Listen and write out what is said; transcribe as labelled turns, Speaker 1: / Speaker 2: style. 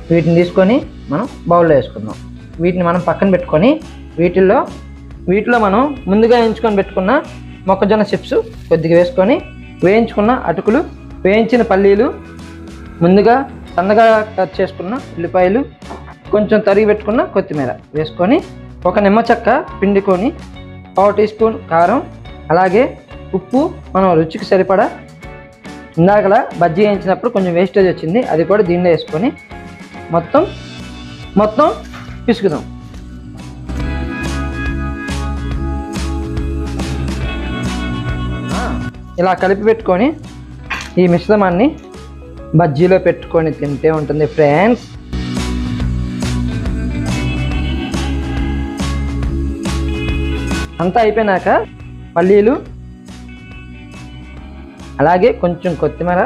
Speaker 1: వీటిని తీసుకొని మనం బౌల్లో వేసుకుందాం. వీటిని మనం పక్కన పెట్టుకొని వీటిలో మనం ముందుగా వేయించుకొని పెట్టుకున్న మొక్కజొన్న చిప్స్ కొద్దిగా వేసుకొని, వేయించుకున్న అటుకులు, వేయించిన పల్లీలు, ముందుగా సన్నగా కట్ చేసుకున్న ఉల్లిపాయలు, కొంచెం తరిగి పెట్టుకున్న కొత్తిమీర వేసుకొని, ఒక నిమ్మ చెక్క పిండుకొని, 1/2 టీ స్పూన్ కారం, అలాగే ఉప్పు మనం రుచికి సరిపడా, ఇందాకలా బజ్జీ వేయించినప్పుడు కొంచెం వేస్టేజ్ వచ్చింది, అది కూడా దీనిలో వేసుకొని మొత్తం పిసుకుదాం. ఇలా కలిపి పెట్టుకొని ఈ మిశ్రమాన్ని బజ్జీలో పెట్టుకొని తింటే ఉంటుంది ఫ్రెండ్స్. అంతా అయిపోయినాక పల్లీలు, అలాగే కొంచెం కొత్తిమీర